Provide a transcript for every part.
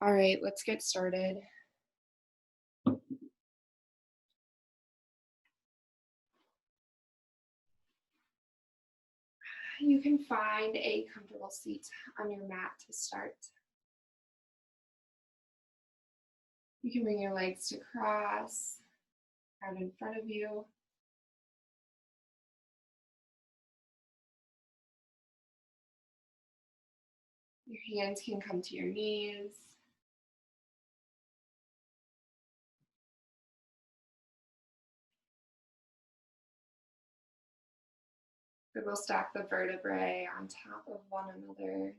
All right, let's get started. You can find a comfortable seat on your mat to start. You can bring your legs to cross out in front of you. Your hands can come to your knees. Good, we'll stack the vertebrae on top of one another.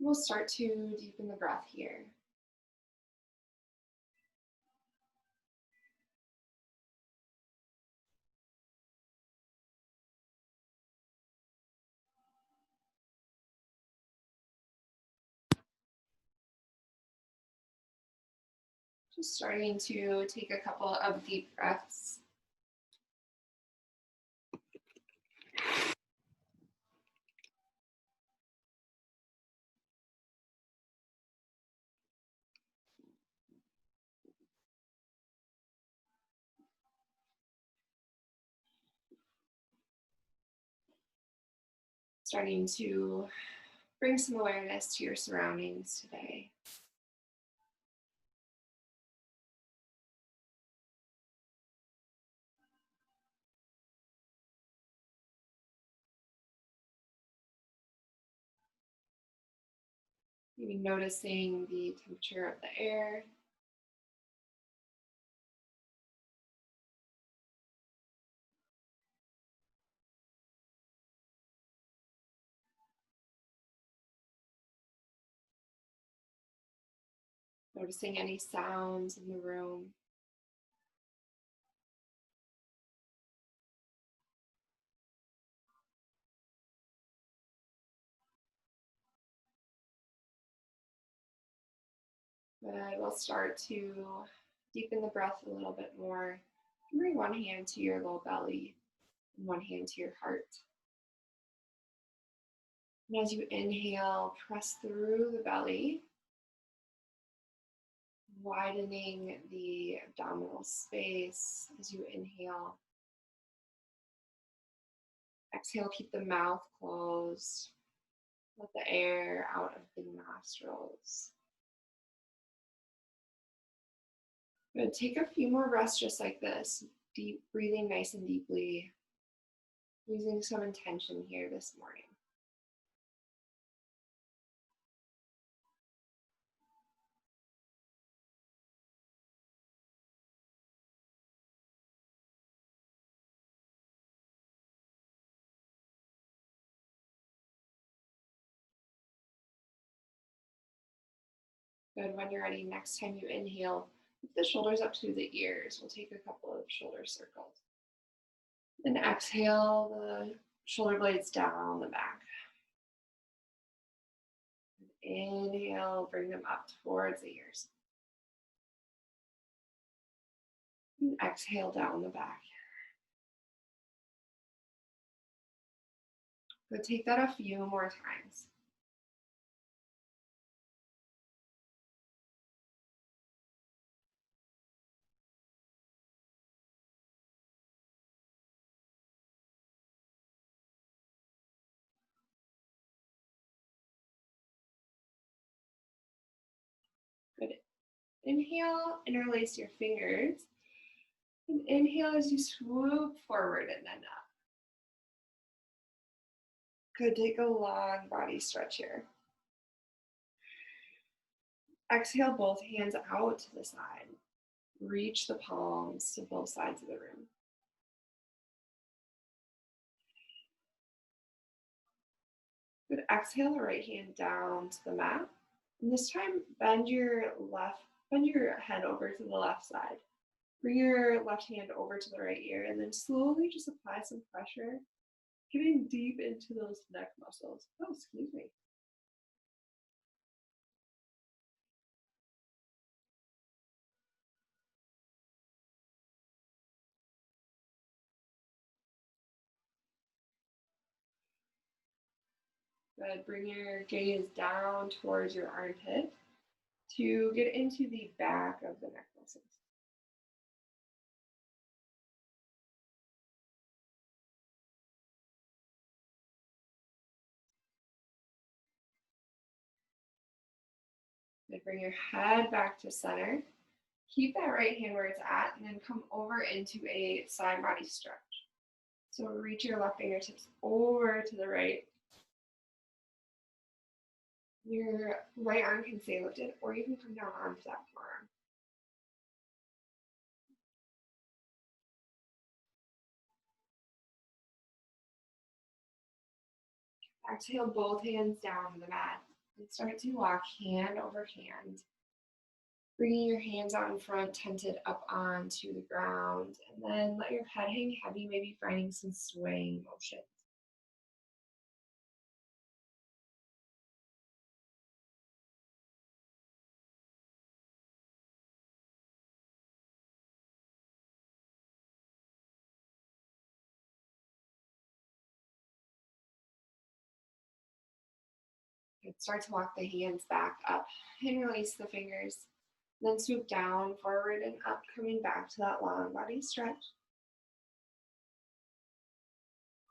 We'll start to deepen the breath here. Just starting to take a couple of deep breaths. Starting to bring some awareness to your surroundings today. Maybe noticing the temperature of the air. Noticing any sounds in the room. Good. We'll start to deepen the breath a little bit more. Bring one hand to your low belly and one hand to your heart. And as you inhale, press through the belly, widening the abdominal space as you inhale. Exhale, keep the mouth closed. Let the air out of the nostrils. Good. Take a few more breaths just like this. Deep breathing nice and deeply. Using some intention here this morning. Good. When you're ready, next time you inhale, lift the shoulders up to the ears. We'll take a couple of shoulder circles. Then exhale the shoulder blades down the back. Inhale, bring them up towards the ears. And exhale down the back. Good. Take that a few more times. Good. Inhale, interlace your fingers. And inhale as you swoop forward and then up. Good. Take a long body stretch here. Exhale both hands out to the side. Reach the palms to both sides of the room. Good. Exhale the right hand down to the mat. And this time bend your head over to the left side. Bring your left hand over to the right ear and then slowly just apply some pressure, getting deep into those neck muscles. Oh, excuse me. Good. Bring your gaze down towards your armpit to get into the back of the neck muscles. Good. Bring your head back to center. Keep that right hand where it's at, and then come over into a side body stretch. So reach your left fingertips over to the right. Your right arm can stay lifted, or you can come down onto that forearm. Exhale both hands down to the mat and start to walk hand over hand. Bringing your hands out in front, tented up onto the ground, and then let your head hang heavy, maybe finding some swaying motion. Good. Start to walk the hands back up and release the fingers. Then swoop down, forward, and up, coming back to that long body stretch.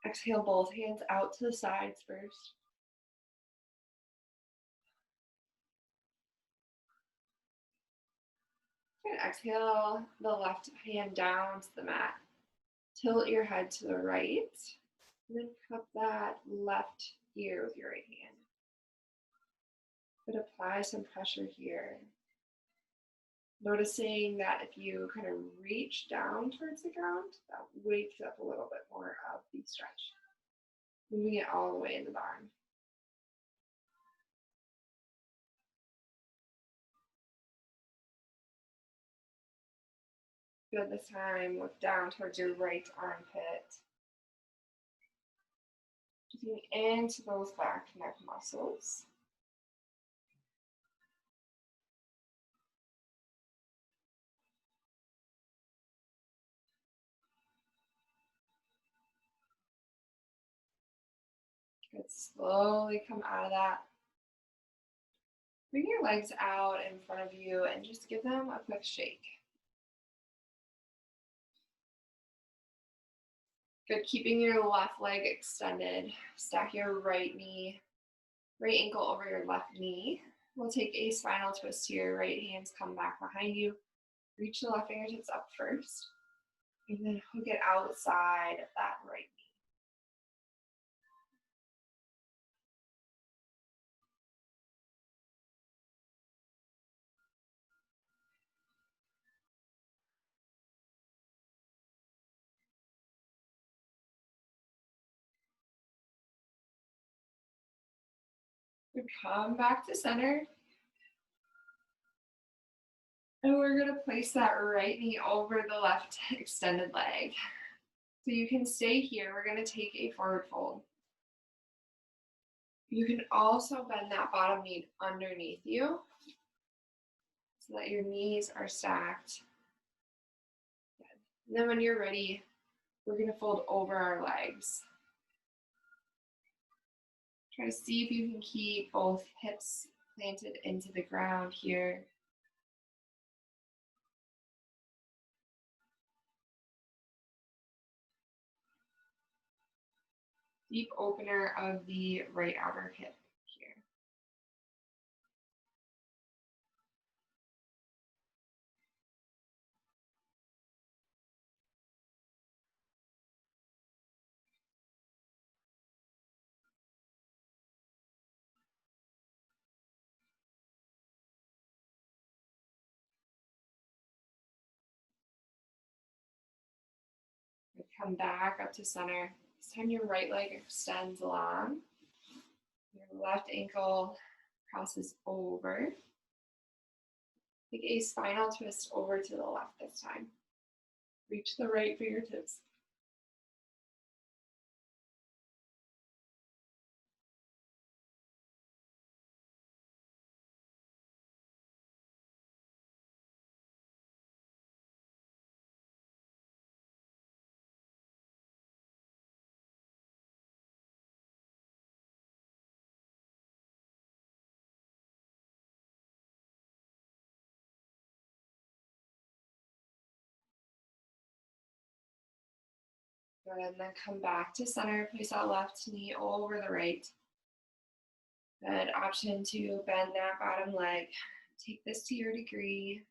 Exhale both hands out to the sides first. And exhale the left hand down to the mat. Tilt your head to the right. And then cup that left ear with your right hand. But apply some pressure here. Noticing that if you kind of reach down towards the ground, that wakes up a little bit more of the stretch. Moving it all the way in the barn. Good. This time, look down towards your right armpit. Digging into those back neck muscles. Good. Slowly come out of that. Bring your legs out in front of you and just give them a quick shake. Good. Keeping your left leg extended. Stack your right ankle over your left knee. We'll take a spinal twist here. Right hands come back behind you. Reach the left fingertips up first. And then hook it outside of that right knee. Good. Come back to center. And we're going to place that right knee over the left extended leg. So you can stay here. We're going to take a forward fold. You can also bend that bottom knee underneath you so that your knees are stacked. Good. And then when you're ready, we're going to fold over our legs. Try to see if you can keep both hips planted into the ground here. Deep opener of the right outer hip here. Come back up to center. This time your right leg extends long. Your left ankle crosses over. Take a spinal twist over to the left this time. Reach the right fingertips. Good, and then come back to center. Place that left knee over the right. Good option to bend that bottom leg. Take this to your degree.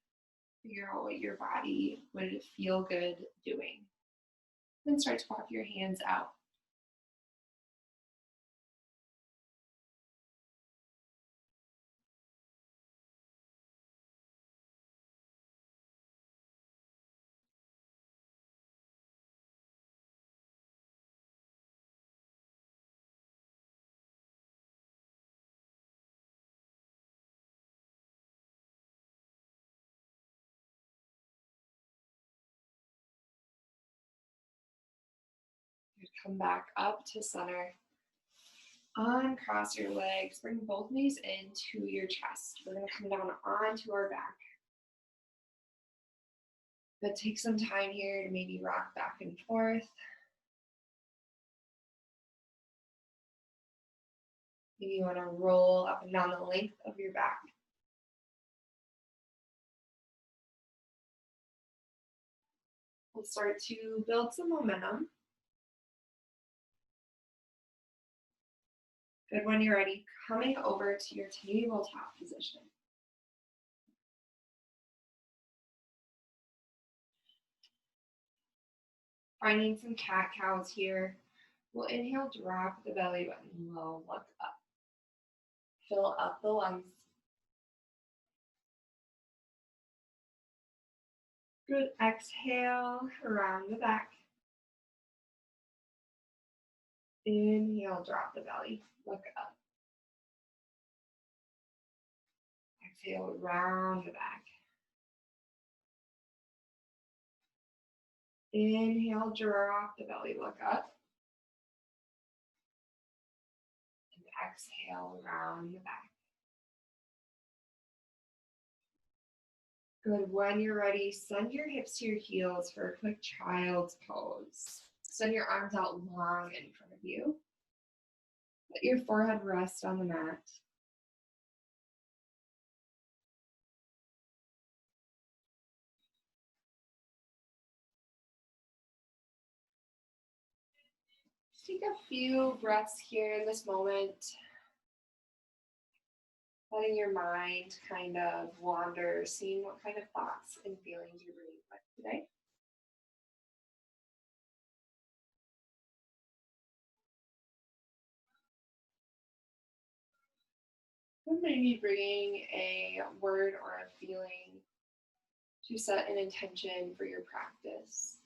Figure out what your body would feel good doing. Then start to walk your hands out. Come back up to center. Uncross your legs. Bring both knees into your chest. We're going to come down onto our back. But take some time here to maybe rock back and forth. Maybe you want to roll up and down the length of your back. We'll start to build some momentum. Good, when you're ready, coming over to your tabletop position. Finding some cat-cows here. We'll inhale, drop the belly button low, look up. Fill up the lungs. Good, exhale, around the back. Inhale, drop the belly, look up. Exhale, round the back. Inhale, drop the belly, look up. And exhale, round the back. Good, when you're ready, send your hips to your heels for a quick child's pose. Send your arms out long in front of you. Let your forehead rest on the mat. Just take a few breaths here in this moment. Letting your mind kind of wander, seeing what kind of thoughts and feelings you're bringing with today. Maybe bringing a word or a feeling to set an intention for your practice.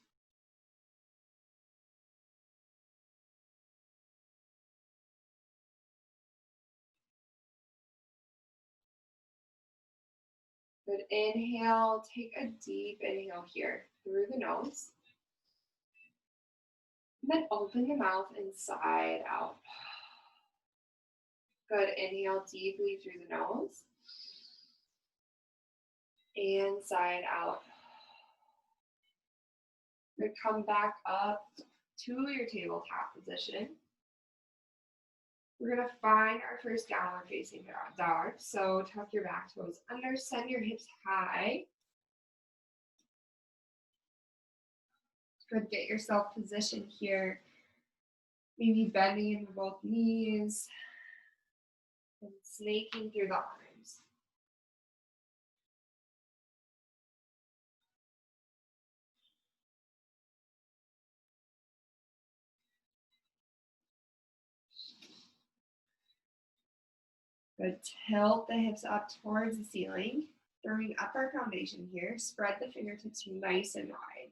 Good, inhale, take a deep inhale here through the nose. And then open the mouth inside out. Good, inhale deeply through the nose. Inside out. Good, come back up to your tabletop position. We're going to find our first downward facing dog. So tuck your back toes under, send your hips high. Good, get yourself positioned here. Maybe bending into both knees and snaking through the arms. Good, tilt the hips up towards the ceiling. Throwing up our foundation here. Spread the fingertips nice and wide.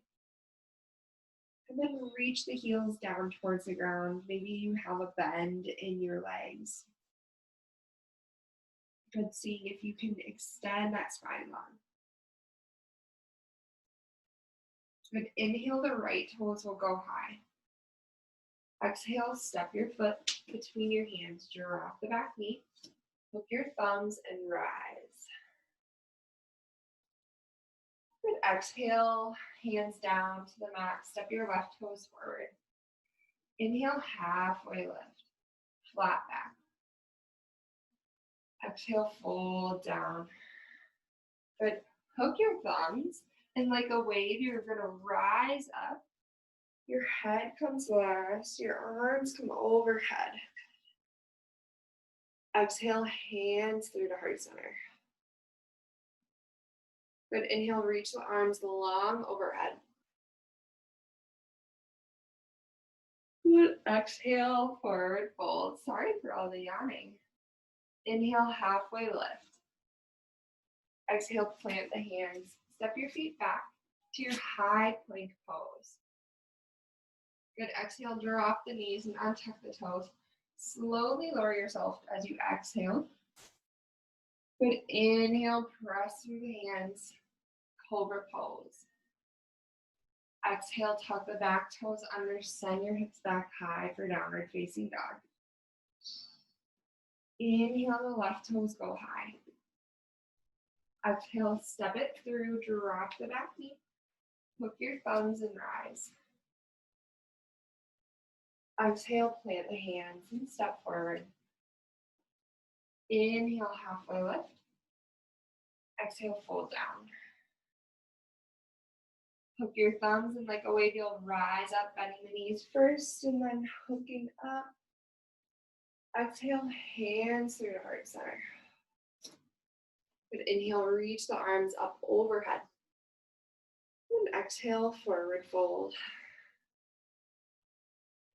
And then reach the heels down towards the ground. Maybe you have a bend in your legs. Good, seeing if you can extend that spine line. Good, inhale, the right toes will go high. Exhale, step your foot between your hands, drop the back knee, hook your thumbs and rise. Good, exhale, hands down to the mat, step your left toes forward. Inhale, halfway lift, flat back. Exhale, fold down. Good, hook your thumbs and like a wave, you're gonna rise up Your head comes last, your arms come overhead. Exhale, hands through to heart center. Good, inhale, reach the arms long overhead. Good, exhale, forward fold. Sorry for all the yawning. Inhale, halfway lift. Exhale, plant the hands. Step your feet back to your high plank pose. Good, exhale, drop the knees and untuck the toes. Slowly lower yourself as you exhale. Good, inhale, press through the hands, cobra pose. Exhale, tuck the back toes under, send your hips back high for downward facing dog. Inhale, the left toes go high. Exhale, step it through, drop the back knee, hook your thumbs and rise. Exhale, plant the hands and step forward. Inhale, halfway lift. Exhale, fold down. Hook your thumbs and like a wave, you'll rise up, bending the knees first and then hooking up. Exhale, hands through the heart center. Good, inhale, reach the arms up overhead. And exhale, forward fold.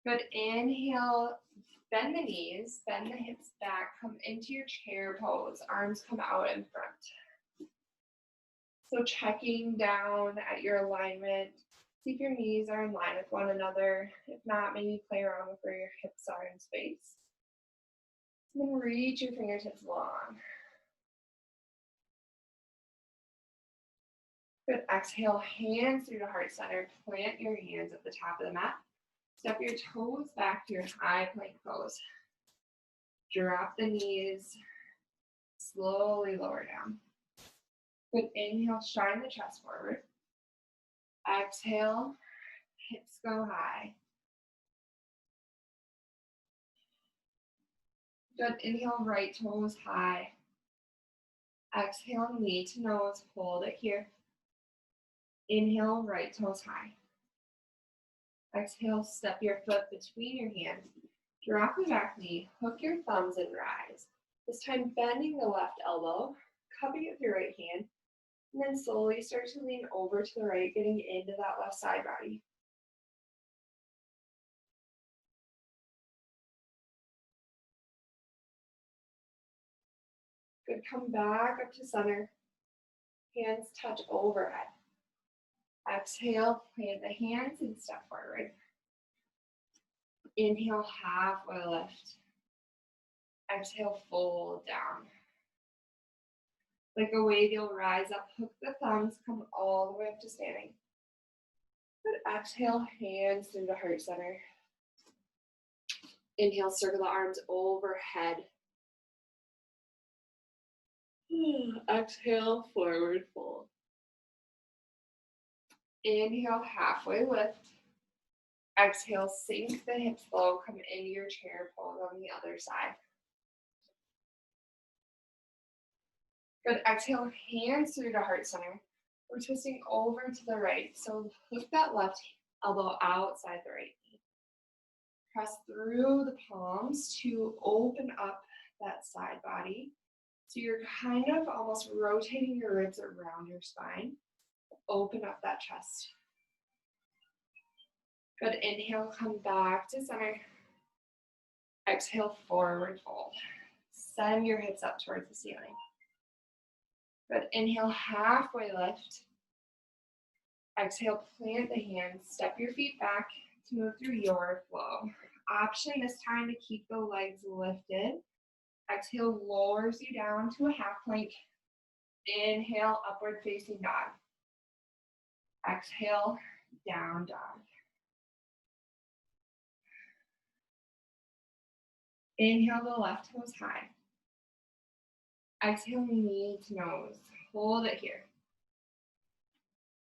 Good, inhale, bend the knees, bend the hips back, come into your chair pose, arms come out in front. So checking down at your alignment, see if your knees are in line with one another. If not, maybe play around with where your hips are in space. And then reach your fingertips long. Good, exhale, hands through the heart center, plant your hands at the top of the mat. Step your toes back to your high plank pose. Drop the knees, slowly lower down. Good, inhale, shine the chest forward. Exhale, hips go high. Good, inhale, right toes high. Exhale, knee to nose, hold it here. Inhale, right toes high. Exhale, step your foot between your hands. Drop the back knee, hook your thumbs and rise. This time bending the left elbow, cupping it with your right hand, and then slowly start to lean over to the right, getting into that left side body. Good, come back up to center. Hands touch overhead. Exhale, plant the hands and step forward. Inhale, halfway lift. Exhale, fold down. Like a wave, you'll rise up, hook the thumbs, come all the way up to standing. Good, exhale, hands through the heart center. Inhale, circle the arms overhead. Exhale, forward fold. Inhale, halfway lift. Exhale, sink the hips low, come into your chair pose on the other side. Good, exhale, hands through the heart center. We're twisting over to the right, so hook that left elbow outside the right knee. Press through the palms to open up that side body. So you're kind of almost rotating your ribs around your spine. Open up that chest. Good, inhale, come back to center. Exhale, forward fold. Send your hips up towards the ceiling. Good, inhale, halfway lift. Exhale, plant the hands, step your feet back to move through your flow. Option this time to keep the legs lifted. Exhale, lowers you down to a half plank. Inhale, upward facing dog. Exhale, down dog. Inhale, the left toes high. Exhale, knee to nose. Hold it here.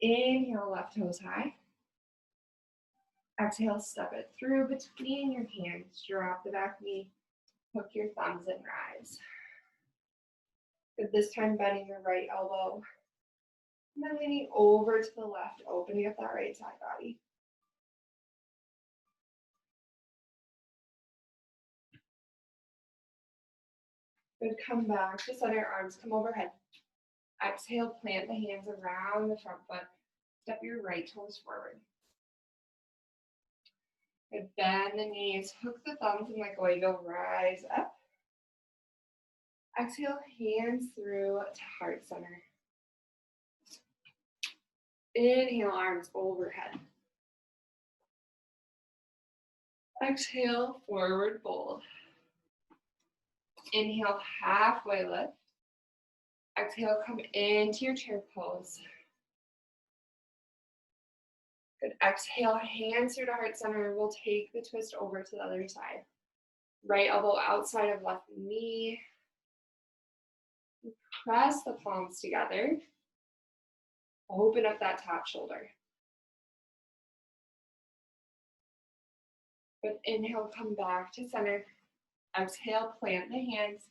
Inhale, left toes high. Exhale, step it through between your hands. Drop the back knee. Hook your thumbs and rise. Good, this time bending your right elbow. And then leaning over to the left, opening up that right side body. Good, come back to center, arms come overhead. Exhale, plant the hands around the front foot. Step your right toes forward. Good, bend the knees, hook the thumbs and let go. You'll rise up. Exhale, hands through to heart center. Inhale, arms overhead. Exhale, forward fold. Inhale, halfway lift. Exhale, come into your chair pose. Good. Exhale, hands through to heart center. We'll take the twist over to the other side. Right elbow outside of left knee. Press the palms together. Open up that top shoulder. Good. Inhale, come back to center. Exhale, plant the hands.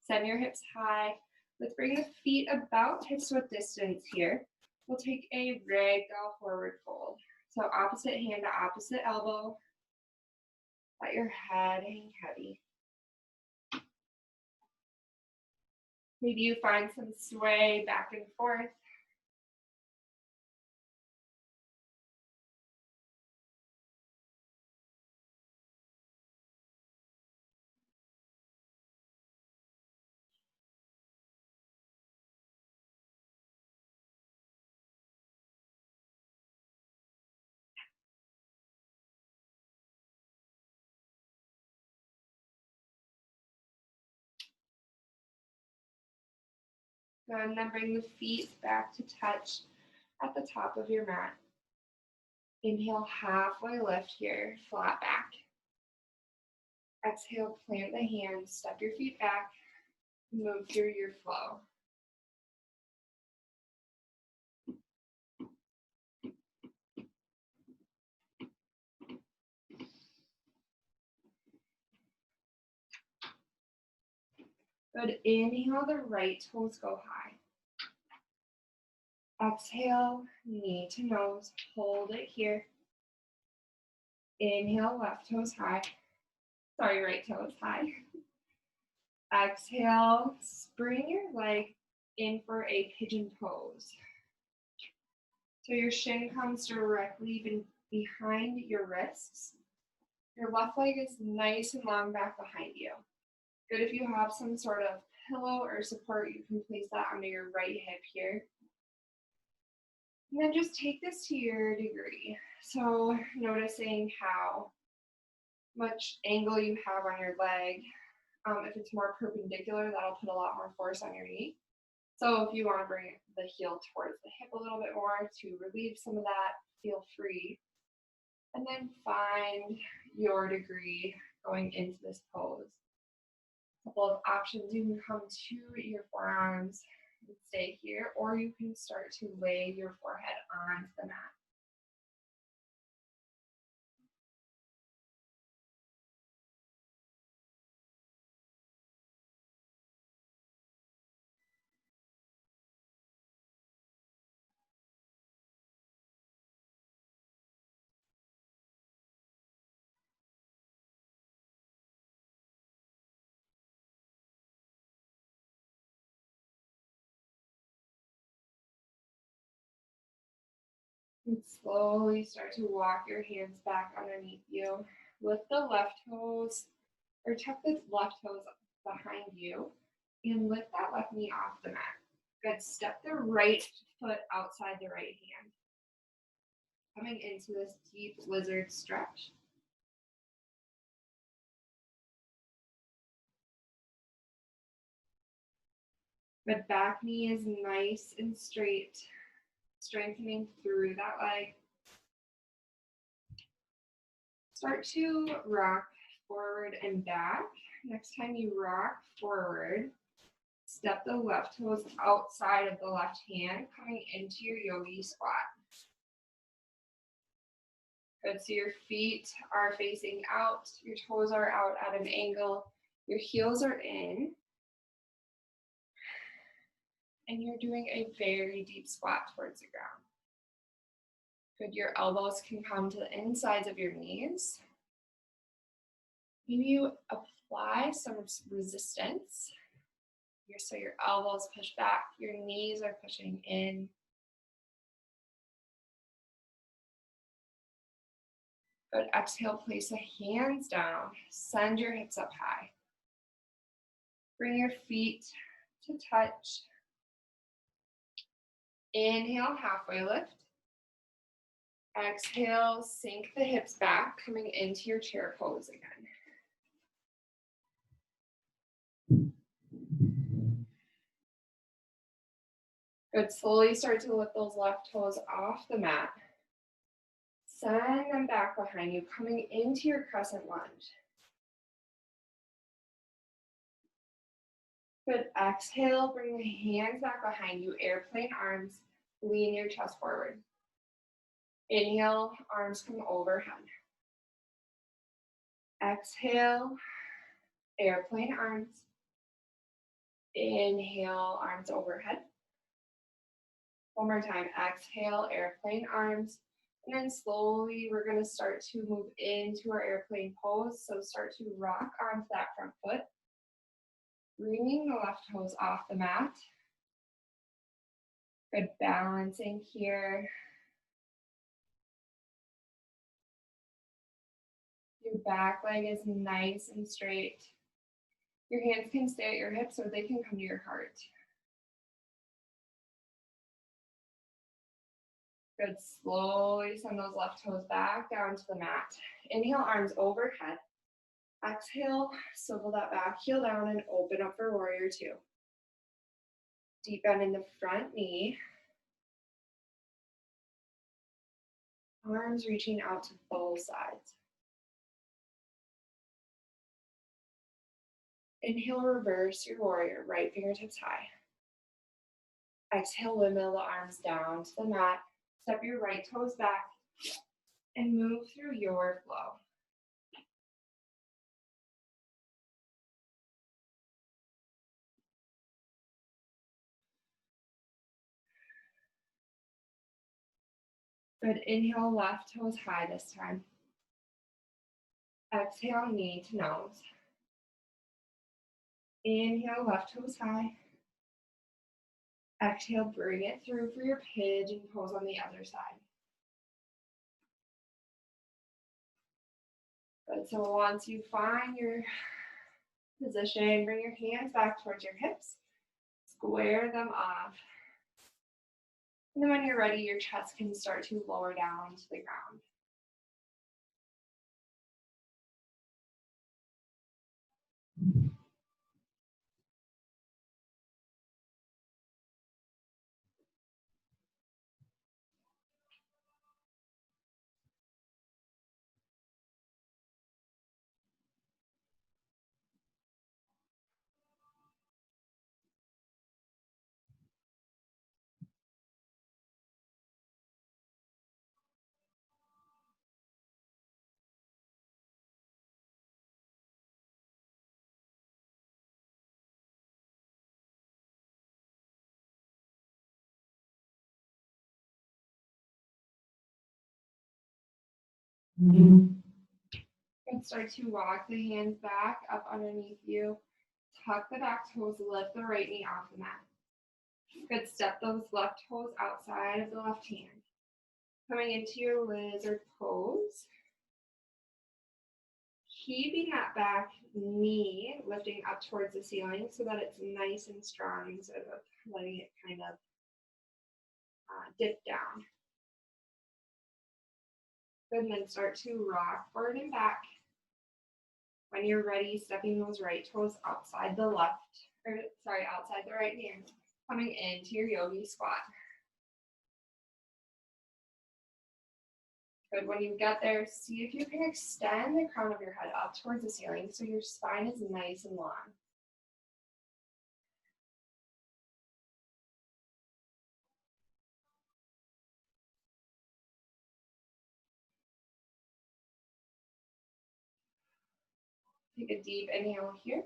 Send your hips high. Let's bring the feet about hips-width distance here. We'll take a ragdoll forward fold. So opposite hand to opposite elbow. Let your head hang heavy. Maybe you find some sway back and forth. And then bring the feet back to touch at the top of your mat. Inhale, halfway lift here, flat back. Exhale, plant the hands, step your feet back, move through your flow. Good, inhale, the right toes go high. Exhale, knee to nose, hold it here. Inhale, left toes high. Sorry, right toes high. Exhale, spring your leg in for a pigeon pose. So your shin comes directly behind your wrists. Your left leg is nice and long back behind you. Good if you have some sort of pillow or support, you can place that under your right hip here. And then just take this to your degree. So noticing how much angle you have on your leg. If it's more perpendicular, that'll put a lot more force on your knee. So if you want to bring the heel towards the hip a little bit more to relieve some of that, feel free. And then find your degree going into this pose. A couple of options, you can come to your forearms and stay here, or you can start to lay your forehead onto the mat. And slowly start to walk your hands back underneath you. Lift the left toes, or tuck the left toes behind you, and lift that left knee off the mat. Good. Step the right foot outside the right hand. Coming into this deep lizard stretch. The back knee is nice and straight, strengthening through that leg. Start to rock forward and back. Next time you rock forward, step the left toes outside of the left hand, coming into your yogi squat. Good, so your feet are facing out, your toes are out at an angle, your heels are in, and you're doing a very deep squat towards the ground. Good, your elbows can come to the insides of your knees. Maybe you apply some resistance So your elbows push back, your knees are pushing in. Good. Exhale, place the hands down. Send your hips up high. Bring your feet to touch. Inhale, halfway lift. Exhale, sink the hips back, coming into your chair pose again. Good. Slowly start to lift those left toes off the mat. Send them back behind you, coming into your crescent lunge. Good. Exhale, bring the hands back behind you, airplane arms, lean your chest forward. Inhale, arms come overhead. Exhale, airplane arms. Inhale, arms overhead. One more time. Exhale, airplane arms. And then slowly we're going to start to move into our airplane pose. So start to rock onto that front foot. Bringing the left toes off the mat. Good balancing here. Your back leg is nice and straight. Your hands can stay at your hips or they can come to your heart. Good. Slowly send those left toes back down to the mat. Inhale, arms overhead. Exhale, swivel that back heel down and open up for warrior two. Deep bend in the front knee. Arms reaching out to both sides. Inhale, reverse your warrior, right fingertips high. Exhale, windmill the arms down to the mat. Step your right toes back and move through your flow. Good. Inhale, left toes high this time. Exhale, knee to nose. Inhale, left toes high. Exhale, bring it through for your pigeon pose on the other side. Good. So once you find your position, bring your hands back towards your hips. Square them off. And then when you're ready, your chest can start to lower down to the ground. And start to walk the hands back up underneath you. Tuck the back toes, lift the right knee off the mat. Good. Step those left toes outside of the left hand. Coming into your lizard pose. Keeping that back knee lifting up towards the ceiling so that it's nice and strong instead of letting it kind of dip down. Good. And then start to rock forward and back. When you're ready, stepping those right toes outside the outside the right hand. Coming into your yogi squat. Good. When you get there, see if you can extend the crown of your head up towards the ceiling so your spine is nice and long. Take a deep inhale here.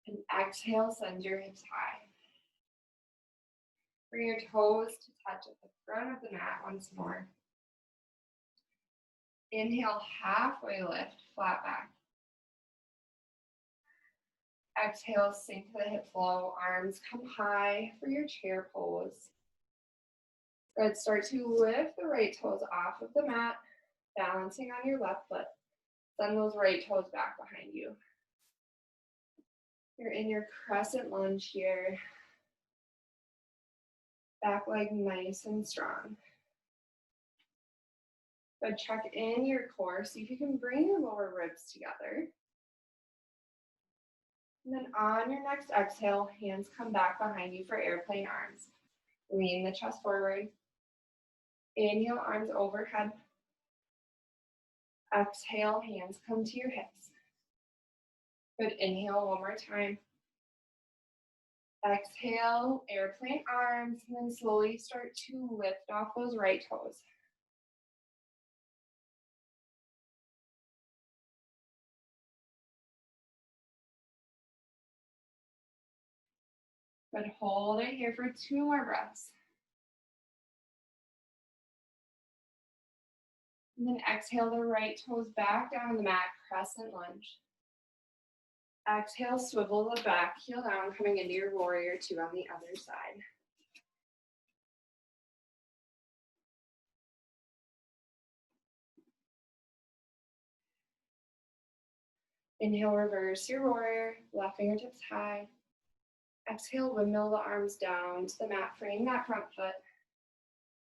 And exhale, send your hips high. Bring your toes to touch at the front of the mat once more. Inhale, halfway lift, flat back. Exhale, sink to the hip flow. Arms come high for your chair pose. Good. Start to lift the right toes off of the mat, balancing on your left foot. Send those right toes back behind you. You're in your crescent lunge here. Back leg nice and strong. Good. Check in your core. See if you can bring your lower ribs together. And then on your next exhale, hands come back behind you for airplane arms. Lean the chest forward. Inhale, arms overhead. Exhale, hands come to your hips. Good. Inhale one more time. Exhale, airplane arms, and then slowly start to lift off those right toes. Good. Hold it here for 2 more breaths. And then exhale the right toes back down on the mat, crescent lunge. Exhale, swivel the back heel down, coming into your warrior two on the other side. Inhale, reverse your warrior, left fingertips high. Exhale, windmill the arms down to the mat, frame that front foot.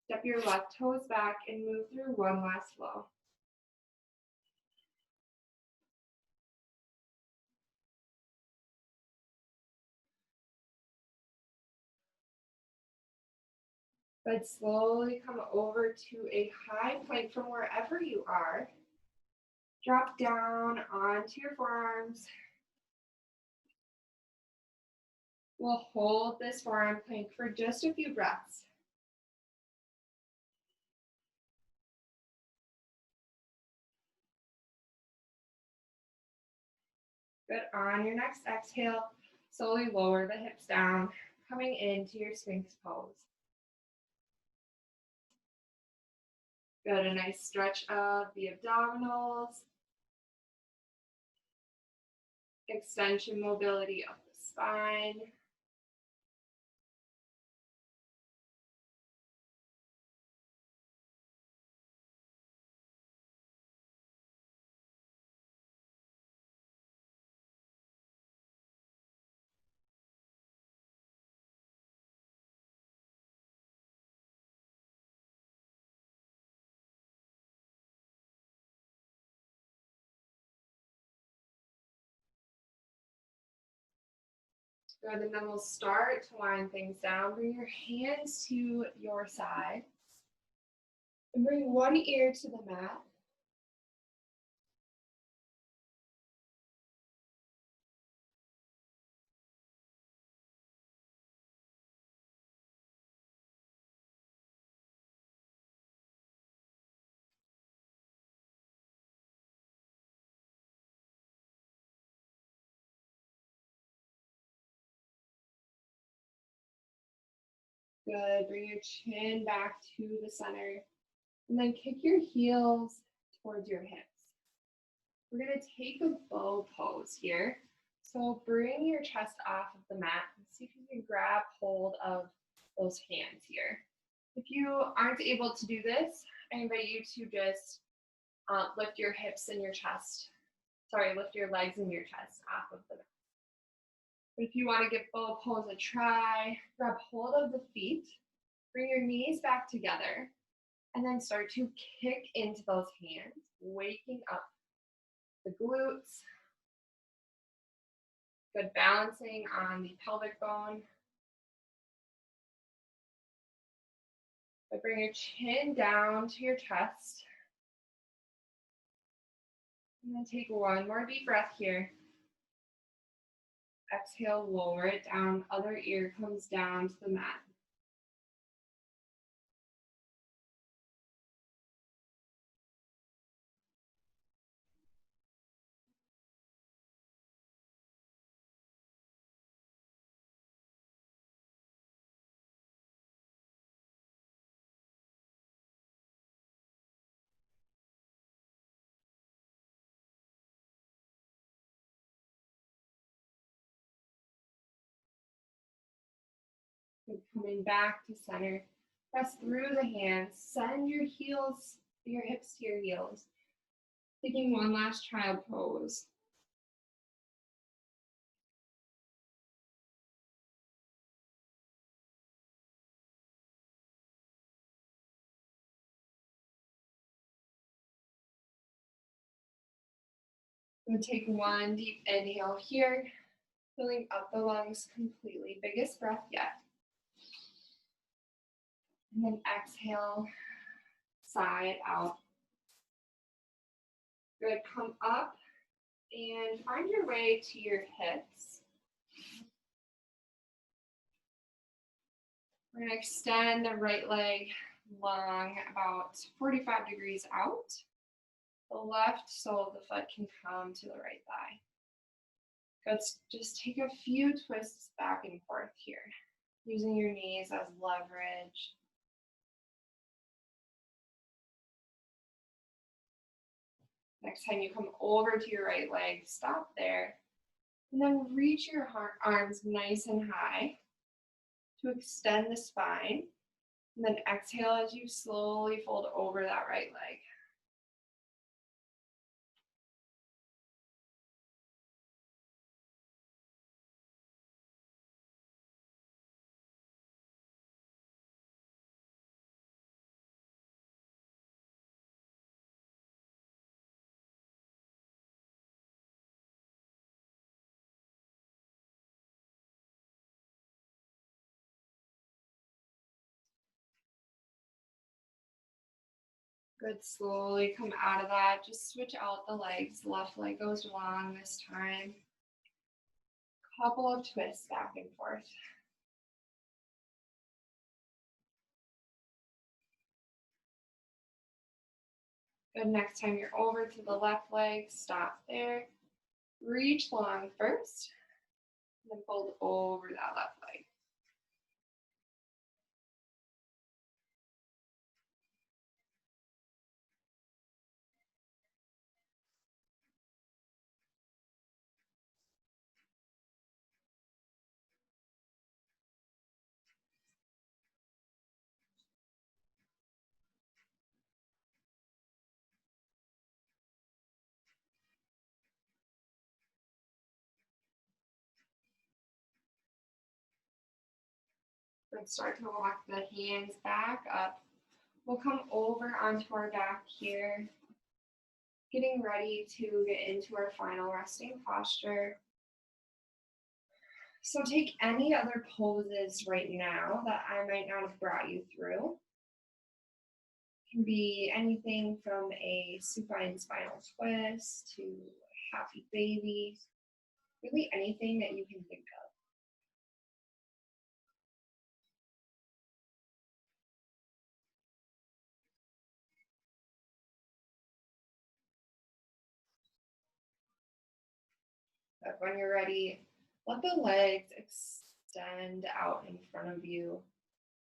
Step your left toes back and move through one last flow. But slowly come over to a high plank from wherever you are. Drop down onto your forearms. We'll hold this forearm plank for just a few breaths. Good. On your next exhale, slowly lower the hips down, coming into your Sphinx pose. Good. A nice stretch of the abdominals. Extension mobility of the spine. Good, and then we'll start to wind things down. Bring your hands to your side. And bring one ear to the mat. Good, bring your chin back to the center. And then kick your heels towards your hips. We're gonna take a bow pose here. So bring your chest off of the mat and see if you can grab hold of those hands here. If you aren't able to do this, I invite you to just lift your hips and your chest. Lift your legs and your chest off of the mat. But if you want to give bow pose a try, grab hold of the feet, bring your knees back together, and then start to kick into those hands, waking up the glutes. Good, balancing on the pelvic bone. But bring your chin down to your chest. And then take one more deep breath here. Exhale, lower it down. Other ear comes down to the mat. Good. Coming back to center. Press through the hands. Send your heels, your hips to your heels. Taking one last child pose. We'll take one deep inhale here, filling up the lungs completely. Biggest breath yet. And then exhale, side out. Good. Come up and find your way to your hips. We're going to extend the right leg long, about 45 degrees out. The left sole of the foot can come to the right thigh. Good. Just take a few twists back and forth here, using your knees as leverage. Next time you come over to your right leg, stop there. And then reach your arms nice and high to extend the spine. And then exhale as you slowly fold over that right leg. Good, slowly come out of that. Just switch out the legs. Left leg goes long this time. Couple of twists back and forth. Good, next time you're over to the left leg, stop there. Reach long first, and then fold over that left leg. Good, start to walk the hands back up. We'll come over onto our back here, getting ready to get into our final resting posture. So take any other poses right now that I might not have brought you through. It can be anything from a supine spinal twist to a happy baby, really anything that you can think of. But when you're ready, let the legs extend out in front of you.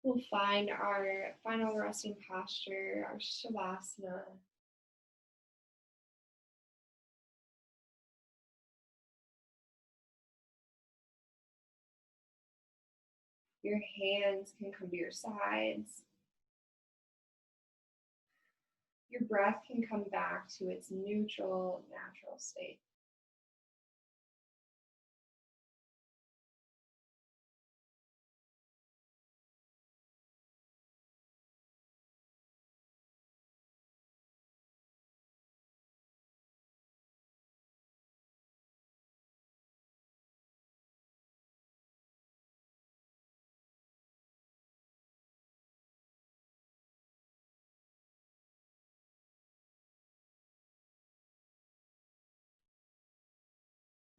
We'll find our final resting posture, our Shavasana. Your hands can come to your sides. Your breath can come back to its neutral, natural state.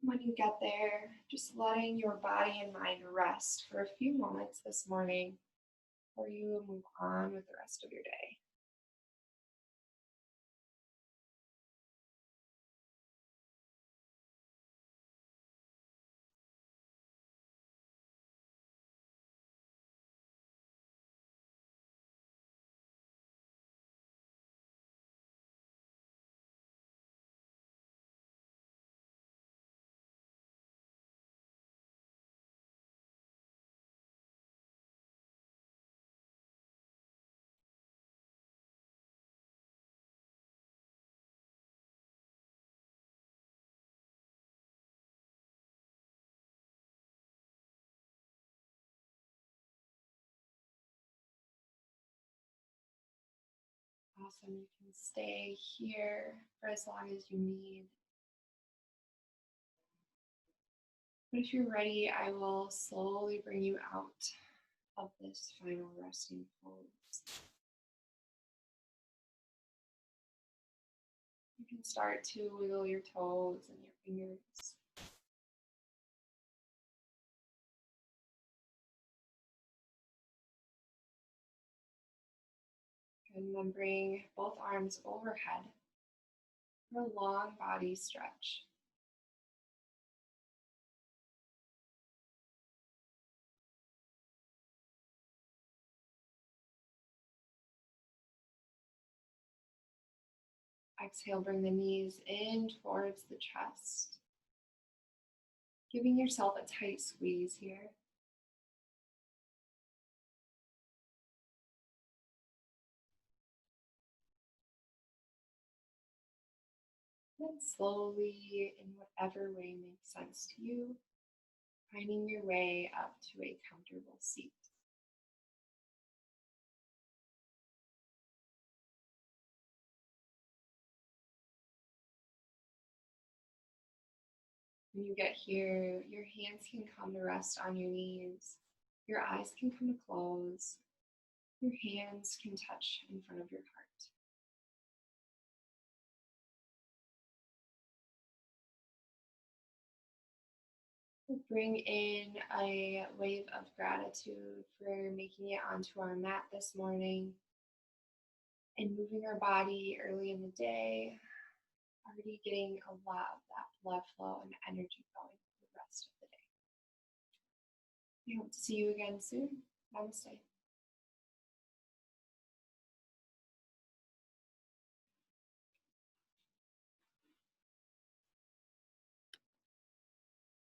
When you get there, just letting your body and mind rest for a few moments this morning before you move on with the rest of your day. Awesome. You can stay here for as long as you need. But if you're ready, I will slowly bring you out of this final resting pose. You can start to wiggle your toes and your fingers. And then bring both arms overhead for a long body stretch. Exhale, bring the knees in towards the chest. Giving yourself a tight squeeze here. Then slowly, in whatever way makes sense to you, finding your way up to a comfortable seat. When you get here, your hands can come to rest on your knees. Your eyes can come to close. Your hands can touch in front of your heart. Bring in a wave of gratitude for making it onto our mat this morning and moving our body early in the day, already getting a lot of that blood flow and energy going for the rest of the day. I hope to see you again soon. Namaste.